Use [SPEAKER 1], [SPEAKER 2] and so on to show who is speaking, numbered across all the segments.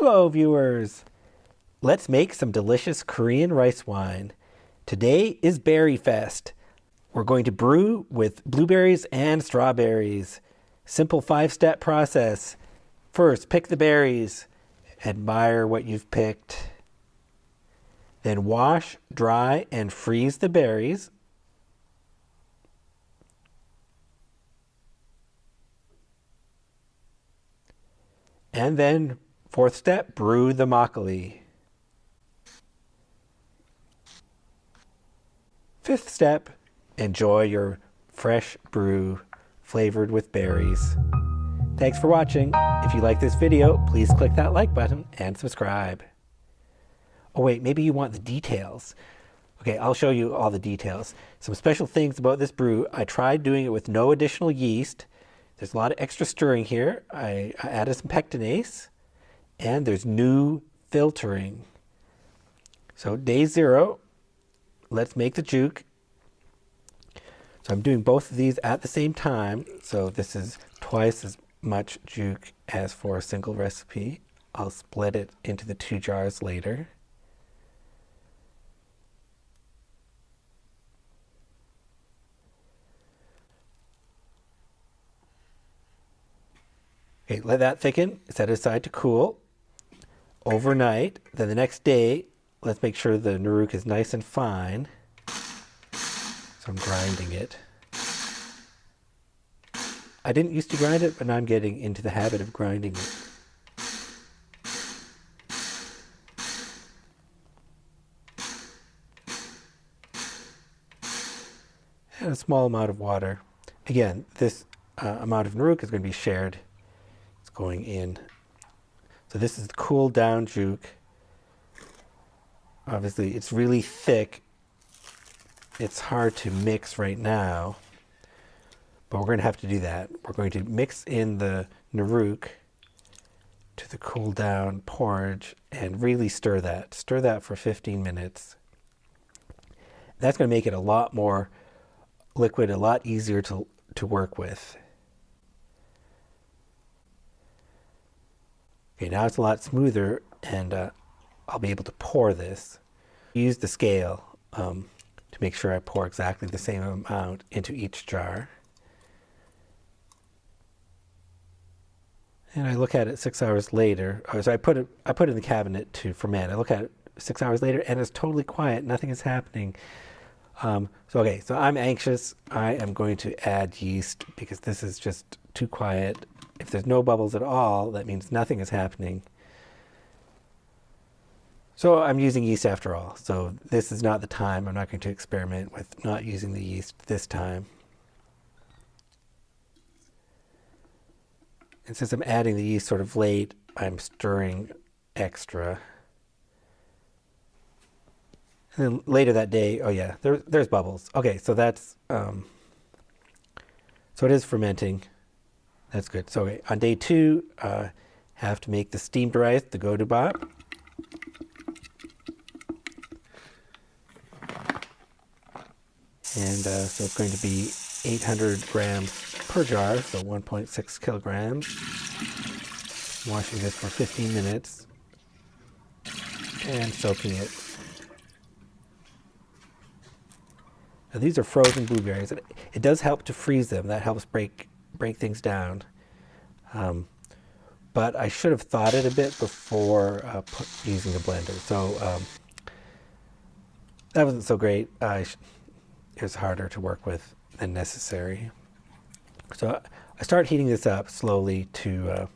[SPEAKER 1] Hello, viewers. Let's make some delicious Korean rice wine. Today is Berry Fest. We're going to brew with blueberries and strawberries. Simple 5-step process. First, pick the berries. Admire what you've picked. Then wash, dry, and freeze the berries. And then, fourth step, brew the makgeolli. Fifth step, enjoy your fresh brew flavored with berries. Thanks for watching. If you like this video, please click that like button and subscribe. Oh wait, maybe you want the details. Okay, I'll show you all the details. Some special things about this brew. I tried doing it with no additional yeast. There's a lot of extra stirring here. I added some pectinase, and there's new filtering. So day 0, let's make the juke. So I'm doing both of these at the same time. So this is twice as much juke as for a single recipe. I'll split it into the 2 jars later. Okay, let that thicken, set it aside to cool overnight. Then the next day, let's make sure the naruk is nice and fine. So I'm grinding it. I didn't used to grind it, but now I'm getting into the habit of grinding it. And a small amount of water. Again, this amount of naruk is going to be shared. It's going in. So this is the cooled down juke. Obviously, it's really thick. It's hard to mix right now, but we're going to have to do that. We're going to mix in the naruk to the cooled down porridge and really stir that. Stir that for 15 minutes. That's going to make it a lot more liquid, a lot easier to work with. Okay, now it's a lot smoother, and I'll be able to pour this. Use the scale to make sure I pour exactly the same amount into each jar. And I look at it 6 hours later. So I put it in the cabinet to ferment. I look at it 6 hours later, and it's totally quiet. Nothing is happening. So I'm anxious. I am going to add yeast because this is just too quiet. If there's no bubbles at all, that means nothing is happening. So I'm using yeast after all. So this is not the time. I'm not going to experiment with not using the yeast this time. And since I'm adding the yeast sort of late, I'm stirring extra. And then later that day, oh yeah, there's bubbles. Okay, so that's, so it is fermenting. That's good. So okay, on day 2, have to make the steamed rice, the godubap. And so it's going to be 800 grams per jar, so 1.6 kilograms. Washing this for 15 minutes and soaking it. Now these are frozen blueberries. It does help to freeze them. That helps break things down. But I should have thought it a bit before using a blender. So that wasn't so great. It was harder to work with than necessary. So I start heating this up slowly to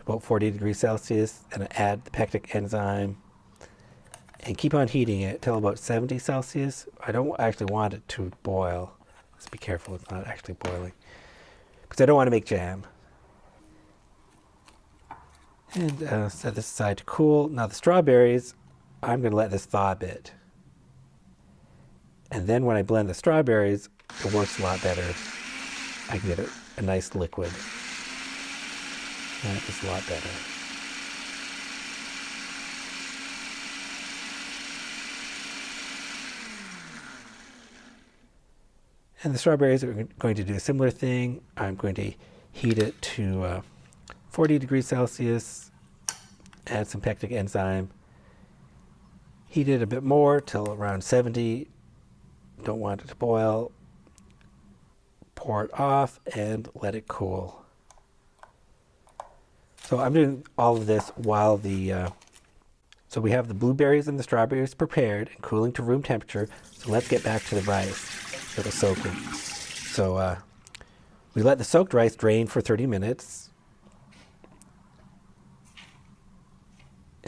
[SPEAKER 1] about 40 degrees Celsius, and I add the pectic enzyme and keep on heating it till about 70 Celsius. I don't actually want it to boil. Let's be careful it's not actually boiling, because I don't want to make jam. And set this aside to cool. Now the strawberries, I'm going to let this thaw a bit. And then when I blend the strawberries, it works a lot better. I can get a nice liquid. That is a lot better. And the strawberries are going to do a similar thing. I'm going to heat it to 40 degrees Celsius add some pectic enzyme. Heat it a bit more till around 70. Don't want it to boil. Pour it off and let it cool. So I'm doing all of this while so we have the blueberries and the strawberries prepared and cooling to room temperature. So let's get back to the rice that was soaking. So we let the soaked rice drain for 30 minutes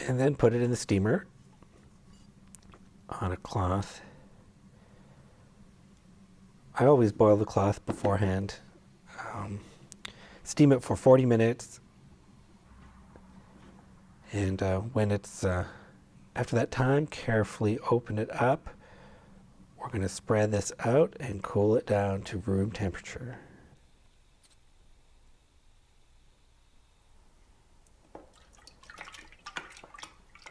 [SPEAKER 1] and then put it in the steamer on a cloth. I always boil the cloth beforehand. Steam it for 40 minutes. And when it's after that time, carefully open it up. We're going to spread this out and cool it down to room temperature.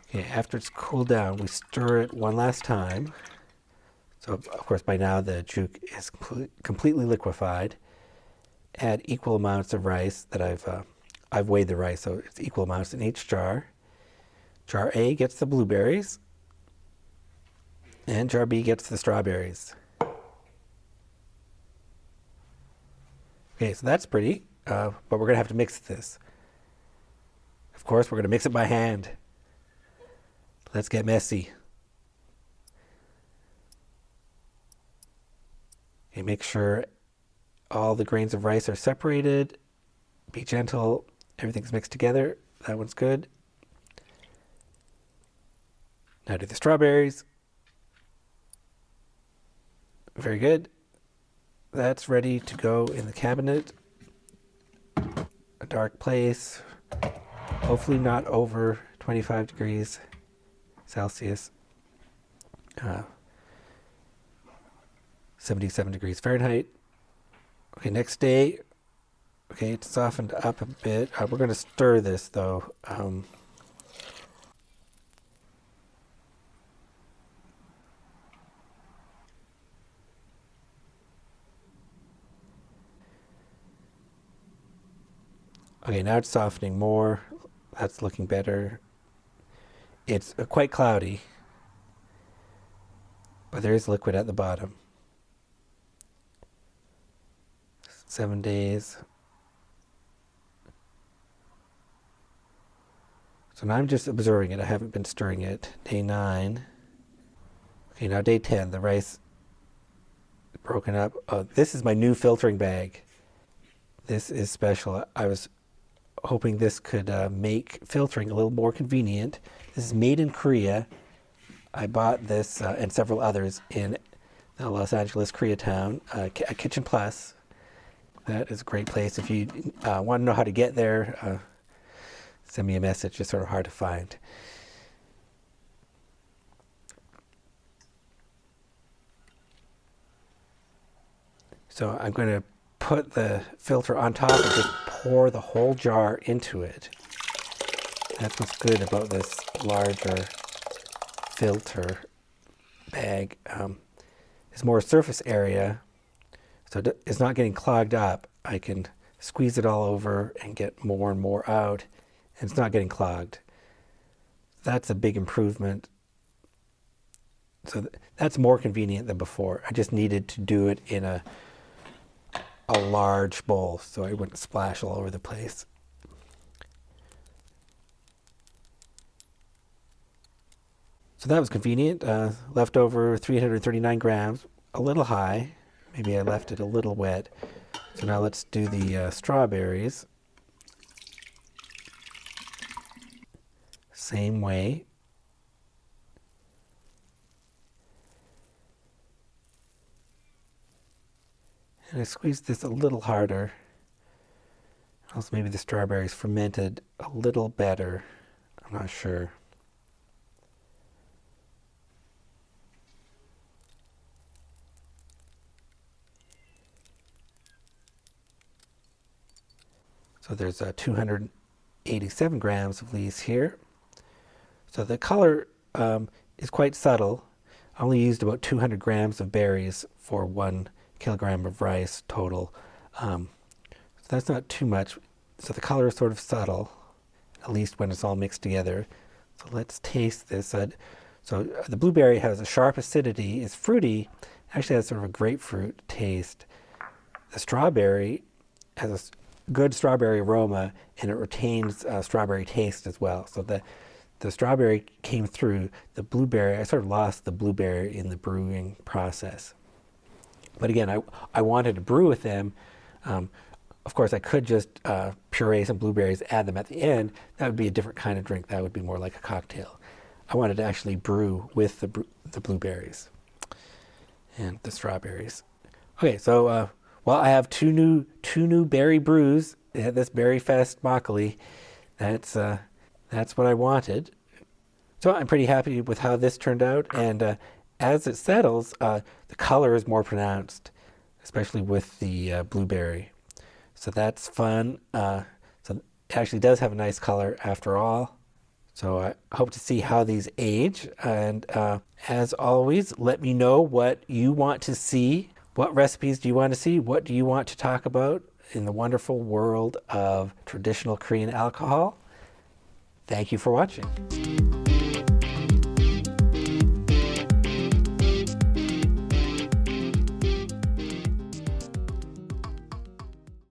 [SPEAKER 1] Okay, after it's cooled down, we stir it one last time. So, of course, by now the jus is completely liquefied. Add equal amounts of rice that I've weighed the rice, so it's equal amounts in each jar. Jar A gets the blueberries, and jar B gets the strawberries. Okay, so that's pretty, but we're going to have to mix this. Of course, we're going to mix it by hand. Let's get messy. Okay, make sure all the grains of rice are separated. Be gentle. Everything's mixed together. That one's good. Now do the strawberries. Very good. That's ready to go in the cabinet. A dark place. Hopefully not over 25 degrees Celsius. 77 degrees Fahrenheit. Okay, next day. Okay, it's softened up a bit. We're going to stir this though. Okay, now it's softening more. That's looking better. It's quite cloudy, but there is liquid at the bottom. 7 days. So now I'm just observing it. I haven't been stirring it. Day 9. Okay, now day 10. The rice is broken up. Oh, this is my new filtering bag. This is special. I was hoping this could make filtering a little more convenient. This is made in Korea. I bought this and several others in the Los Angeles Koreatown, Kitchen Plus. That is a great place. If you want to know how to get there, send me a message. It's sort of hard to find. So I'm going to put the filter on top and just pour the whole jar into it. That's what's good about this larger filter bag. There's more surface area, so it's not getting clogged up. I can squeeze it all over and get more and more out, and it's not getting clogged. That's a big improvement. So that's more convenient than before. I just needed to do it in a large bowl so I wouldn't splash all over the place. So that was convenient. Left over 339 grams, a little high. Maybe I left it a little wet. So now let's do the strawberries. Same way. And I squeezed this a little harder. Also maybe the strawberries fermented a little better. I'm not sure. So there's 287 grams of these here. So the color is quite subtle. I only used about 200 grams of berries for 1 kilogram of rice total. So that's not too much. So the color is sort of subtle. at least when it's all mixed together. So let's taste this. So the blueberry has a sharp acidity, it's fruity, actually has sort of a grapefruit taste. The strawberry has a good strawberry aroma, and it retains strawberry taste as well. So the strawberry came through. The blueberry, I sort of lost the blueberry in the brewing process. But again, I wanted to brew with them. Of course, I could just puree some blueberries, add them at the end. That would be a different kind of drink. That would be more like a cocktail. I wanted to actually brew with the blueberries and the strawberries. Okay, so well, I have two new berry brews. They had this Berry Fest makgeolli. That's what I wanted. So I'm pretty happy with how this turned out. And as it settles, the color is more pronounced, especially with the blueberry. So that's fun. So it actually does have a nice color after all. So I hope to see how these age. And as always, let me know what you want to see. What recipes do you want to see? What do you want to talk about in the wonderful world of traditional Korean alcohol? Thank you for watching.